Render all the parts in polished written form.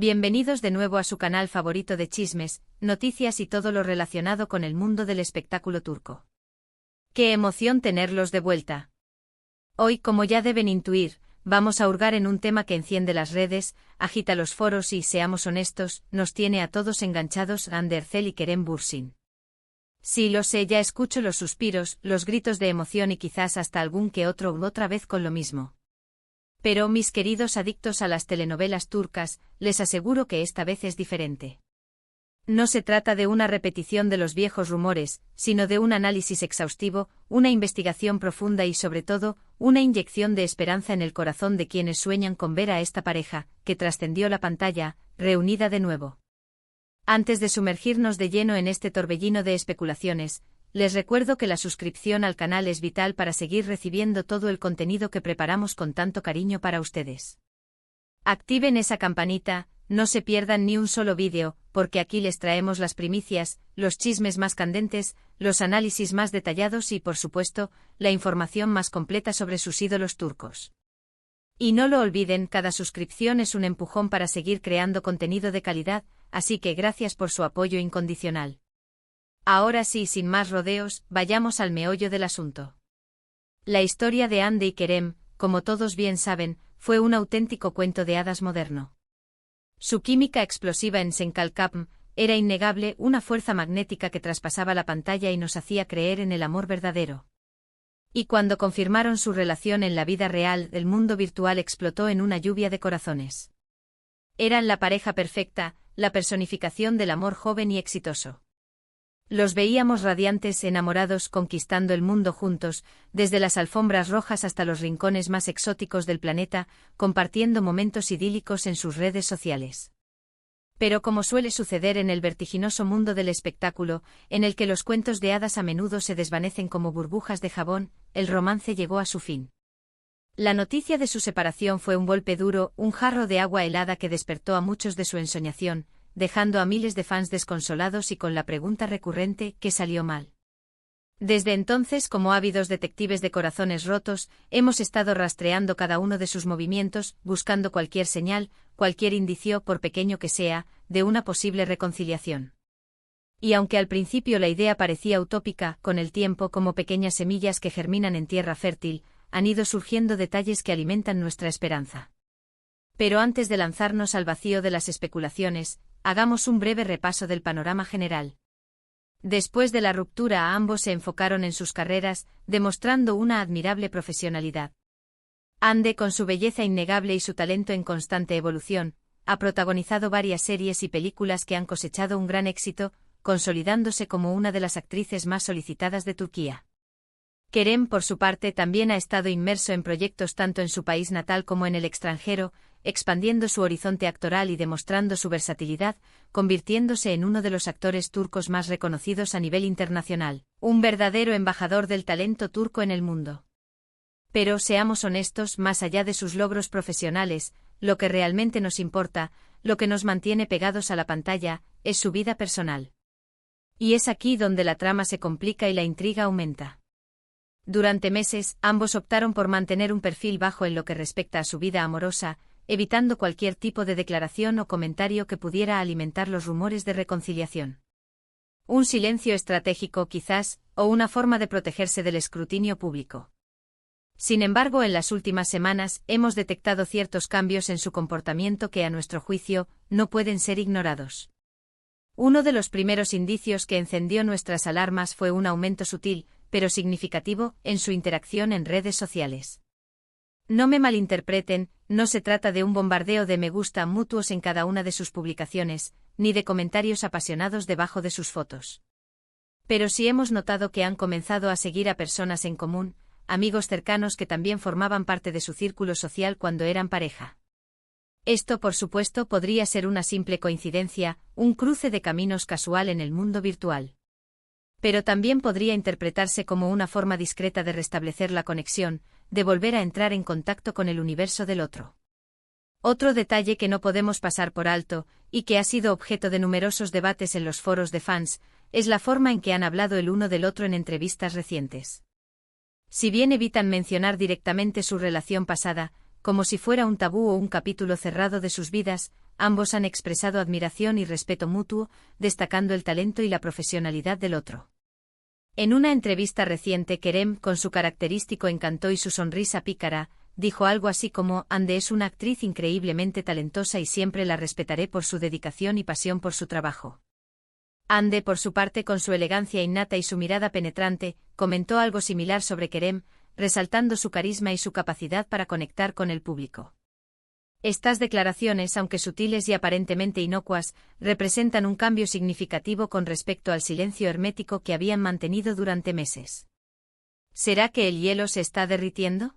Bienvenidos de nuevo a su canal favorito de chismes, noticias y todo lo relacionado con el mundo del espectáculo turco. ¡Qué emoción tenerlos de vuelta! Hoy, como ya deben intuir, vamos a hurgar en un tema que enciende las redes, agita los foros y, seamos honestos, nos tiene a todos enganchados: Hande Erçel y Kerem Bürsin. Sí, lo sé, ya escucho los suspiros, los gritos de emoción y quizás hasta algún que otro otra vez con lo mismo. Pero, mis queridos adictos a las telenovelas turcas, les aseguro que esta vez es diferente. No se trata de una repetición de los viejos rumores, sino de un análisis exhaustivo, una investigación profunda y, sobre todo, una inyección de esperanza en el corazón de quienes sueñan con ver a esta pareja, que trascendió la pantalla, reunida de nuevo. Antes de sumergirnos de lleno en este torbellino de especulaciones, les recuerdo que la suscripción al canal es vital para seguir recibiendo todo el contenido que preparamos con tanto cariño para ustedes. Activen esa campanita, no se pierdan ni un solo vídeo, porque aquí les traemos las primicias, los chismes más candentes, los análisis más detallados y, por supuesto, la información más completa sobre sus ídolos turcos. Y no lo olviden, cada suscripción es un empujón para seguir creando contenido de calidad, así que gracias por su apoyo incondicional. Ahora sí, sin más rodeos, vayamos al meollo del asunto. La historia de Hande y Kerem, como todos bien saben, fue un auténtico cuento de hadas moderno. Su química explosiva en Senkalkapm era innegable, una fuerza magnética que traspasaba la pantalla y nos hacía creer en el amor verdadero. Y cuando confirmaron su relación en la vida real, el mundo virtual explotó en una lluvia de corazones. Eran la pareja perfecta, la personificación del amor joven y exitoso. Los veíamos radiantes, enamorados, conquistando el mundo juntos, desde las alfombras rojas hasta los rincones más exóticos del planeta, compartiendo momentos idílicos en sus redes sociales. Pero como suele suceder en el vertiginoso mundo del espectáculo, en el que los cuentos de hadas a menudo se desvanecen como burbujas de jabón, el romance llegó a su fin. La noticia de su separación fue un golpe duro, un jarro de agua helada que despertó a muchos de su ensoñación, dejando a miles de fans desconsolados y con la pregunta recurrente: ¿qué salió mal? Desde entonces, como ávidos detectives de corazones rotos, hemos estado rastreando cada uno de sus movimientos, buscando cualquier señal, cualquier indicio, por pequeño que sea, de una posible reconciliación. Y aunque al principio la idea parecía utópica, con el tiempo, como pequeñas semillas que germinan en tierra fértil, han ido surgiendo detalles que alimentan nuestra esperanza. Pero antes de lanzarnos al vacío de las especulaciones, hagamos un breve repaso del panorama general. Después de la ruptura, ambos se enfocaron en sus carreras, demostrando una admirable profesionalidad. Hande, con su belleza innegable y su talento en constante evolución, ha protagonizado varias series y películas que han cosechado un gran éxito, consolidándose como una de las actrices más solicitadas de Turquía. Kerem, por su parte, también ha estado inmerso en proyectos tanto en su país natal como en el extranjero, expandiendo su horizonte actoral y demostrando su versatilidad, convirtiéndose en uno de los actores turcos más reconocidos a nivel internacional, un verdadero embajador del talento turco en el mundo. Pero seamos honestos, más allá de sus logros profesionales, lo que realmente nos importa, lo que nos mantiene pegados a la pantalla, es su vida personal. Y es aquí donde la trama se complica y la intriga aumenta. Durante meses, ambos optaron por mantener un perfil bajo en lo que respecta a su vida amorosa, evitando cualquier tipo de declaración o comentario que pudiera alimentar los rumores de reconciliación. Un silencio estratégico quizás, o una forma de protegerse del escrutinio público. Sin embargo, en las últimas semanas hemos detectado ciertos cambios en su comportamiento que, a nuestro juicio, no pueden ser ignorados. Uno de los primeros indicios que encendió nuestras alarmas fue un aumento sutil, pero significativo, en su interacción en redes sociales. No me malinterpreten, no se trata de un bombardeo de me gusta mutuos en cada una de sus publicaciones, ni de comentarios apasionados debajo de sus fotos. Pero sí hemos notado que han comenzado a seguir a personas en común, amigos cercanos que también formaban parte de su círculo social cuando eran pareja. Esto, por supuesto, podría ser una simple coincidencia, un cruce de caminos casual en el mundo virtual. Pero también podría interpretarse como una forma discreta de restablecer la conexión, de volver a entrar en contacto con el universo del otro. Otro detalle que no podemos pasar por alto, y que ha sido objeto de numerosos debates en los foros de fans, es la forma en que han hablado el uno del otro en entrevistas recientes. Si bien evitan mencionar directamente su relación pasada, como si fuera un tabú o un capítulo cerrado de sus vidas, ambos han expresado admiración y respeto mutuo, destacando el talento y la profesionalidad del otro. En una entrevista reciente, Kerem, con su característico encanto y su sonrisa pícara, dijo algo así como: Hande es una actriz increíblemente talentosa y siempre la respetaré por su dedicación y pasión por su trabajo. Hande, por su parte, con su elegancia innata y su mirada penetrante, comentó algo similar sobre Kerem, resaltando su carisma y su capacidad para conectar con el público. Estas declaraciones, aunque sutiles y aparentemente inocuas, representan un cambio significativo con respecto al silencio hermético que habían mantenido durante meses. ¿Será que el hielo se está derritiendo?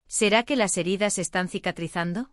¿Será que las heridas están cicatrizando?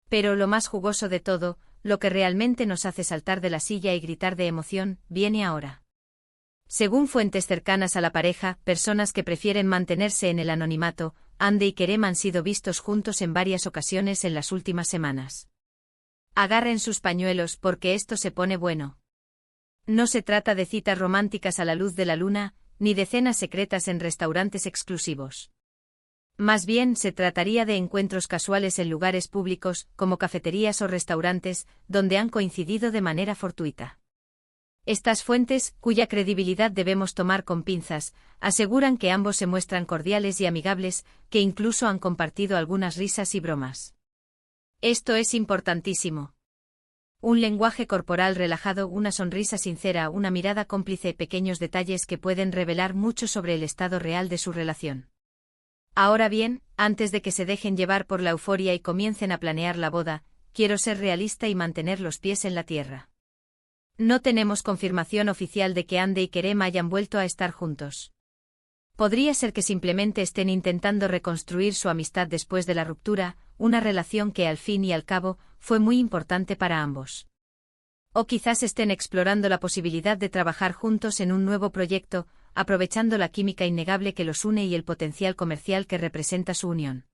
Pero lo más jugoso de todo, lo que realmente nos hace saltar de la silla y gritar de emoción, viene ahora. Según fuentes cercanas a la pareja, personas que prefieren mantenerse en el anonimato, Hande y Kerem han sido vistos juntos en varias ocasiones en las últimas semanas. Agarren sus pañuelos porque esto se pone bueno. No se trata de citas románticas a la luz de la luna, ni de cenas secretas en restaurantes exclusivos. Más bien se trataría de encuentros casuales en lugares públicos, como cafeterías o restaurantes, donde han coincidido de manera fortuita. Estas fuentes, cuya credibilidad debemos tomar con pinzas, aseguran que ambos se muestran cordiales y amigables, que incluso han compartido algunas risas y bromas. Esto es importantísimo. Un lenguaje corporal relajado, una sonrisa sincera, una mirada cómplice, pequeños detalles que pueden revelar mucho sobre el estado real de su relación. Ahora bien, antes de que se dejen llevar por la euforia y comiencen a planear la boda, quiero ser realista y mantener los pies en la tierra. No tenemos confirmación oficial de que Hande y Kerem hayan vuelto a estar juntos. Podría ser que simplemente estén intentando reconstruir su amistad después de la ruptura, una relación que al fin y al cabo fue muy importante para ambos. O quizás estén explorando la posibilidad de trabajar juntos en un nuevo proyecto, aprovechando la química innegable que los une y el potencial comercial que representa su unión.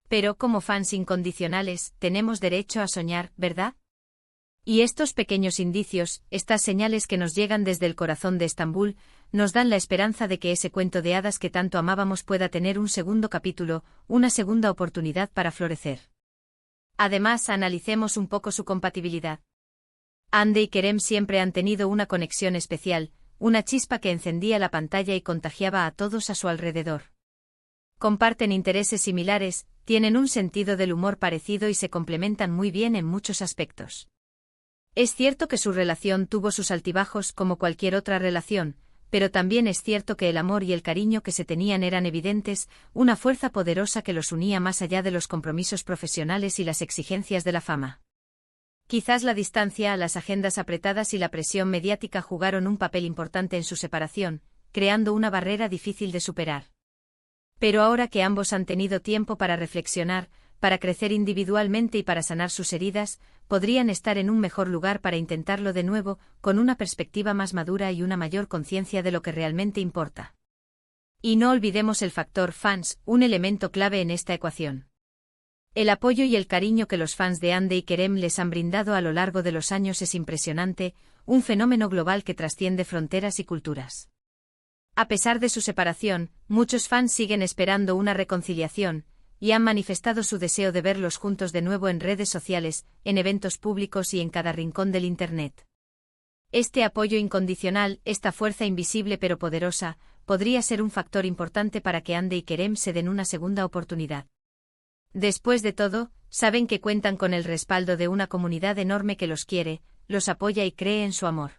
Pero como fans incondicionales, tenemos derecho a soñar, ¿verdad? Y estos pequeños indicios, estas señales que nos llegan desde el corazón de Estambul, nos dan la esperanza de que ese cuento de hadas que tanto amábamos pueda tener un segundo capítulo, una segunda oportunidad para florecer. Además, analicemos un poco su compatibilidad. Hande y Kerem siempre han tenido una conexión especial, una chispa que encendía la pantalla y contagiaba a todos a su alrededor. Comparten intereses similares, tienen un sentido del humor parecido y se complementan muy bien en muchos aspectos. Es cierto que su relación tuvo sus altibajos como cualquier otra relación, pero también es cierto que el amor y el cariño que se tenían eran evidentes, una fuerza poderosa que los unía más allá de los compromisos profesionales y las exigencias de la fama. Quizás la distancia, las agendas apretadas y la presión mediática jugaron un papel importante en su separación, creando una barrera difícil de superar. Pero ahora que ambos han tenido tiempo para reflexionar, para crecer individualmente y para sanar sus heridas, podrían estar en un mejor lugar para intentarlo de nuevo, con una perspectiva más madura y una mayor conciencia de lo que realmente importa. Y no olvidemos el factor fans, un elemento clave en esta ecuación. El apoyo y el cariño que los fans de Hande y Kerem les han brindado a lo largo de los años es impresionante, un fenómeno global que trasciende fronteras y culturas. A pesar de su separación, muchos fans siguen esperando una reconciliación, y han manifestado su deseo de verlos juntos de nuevo en redes sociales, en eventos públicos y en cada rincón del Internet. Este apoyo incondicional, esta fuerza invisible pero poderosa, podría ser un factor importante para que Hande y Kerem se den una segunda oportunidad. Después de todo, saben que cuentan con el respaldo de una comunidad enorme que los quiere, los apoya y cree en su amor.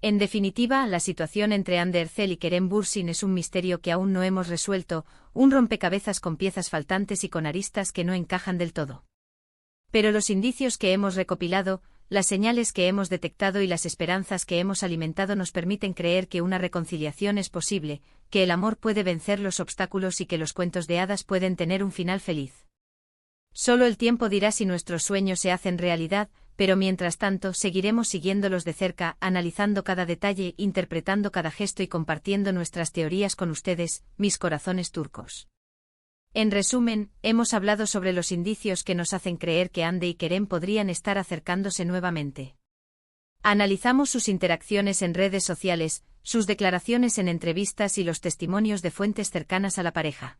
En definitiva, la situación entre Hande Erçel y Kerem Bürsin es un misterio que aún no hemos resuelto, un rompecabezas con piezas faltantes y con aristas que no encajan del todo. Pero los indicios que hemos recopilado, las señales que hemos detectado y las esperanzas que hemos alimentado nos permiten creer que una reconciliación es posible, que el amor puede vencer los obstáculos y que los cuentos de hadas pueden tener un final feliz. Solo el tiempo dirá si nuestros sueños se hacen realidad, pero mientras tanto seguiremos siguiéndolos de cerca, analizando cada detalle, interpretando cada gesto y compartiendo nuestras teorías con ustedes, mis corazones turcos. En resumen, hemos hablado sobre los indicios que nos hacen creer que Hande y Kerem podrían estar acercándose nuevamente. Analizamos sus interacciones en redes sociales, sus declaraciones en entrevistas y los testimonios de fuentes cercanas a la pareja.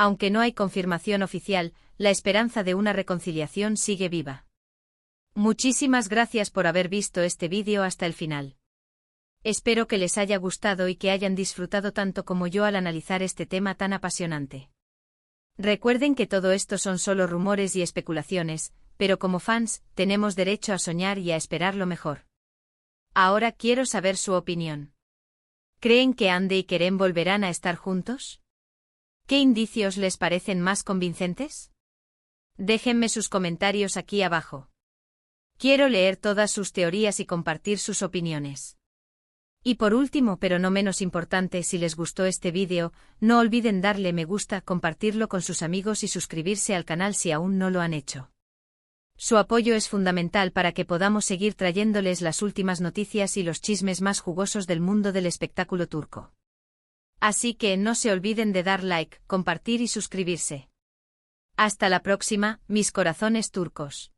Aunque no hay confirmación oficial, la esperanza de una reconciliación sigue viva. Muchísimas gracias por haber visto este vídeo hasta el final. Espero que les haya gustado y que hayan disfrutado tanto como yo al analizar este tema tan apasionante. Recuerden que todo esto son solo rumores y especulaciones, pero como fans, tenemos derecho a soñar y a esperar lo mejor. Ahora quiero saber su opinión. ¿Creen que Ande y Kerem volverán a estar juntos? ¿Qué indicios les parecen más convincentes? Déjenme sus comentarios aquí abajo. Quiero leer todas sus teorías y compartir sus opiniones. Y por último, pero no menos importante, si les gustó este vídeo, no olviden darle me gusta, compartirlo con sus amigos y suscribirse al canal si aún no lo han hecho. Su apoyo es fundamental para que podamos seguir trayéndoles las últimas noticias y los chismes más jugosos del mundo del espectáculo turco. Así que no se olviden de dar like, compartir y suscribirse. Hasta la próxima, mis corazones turcos.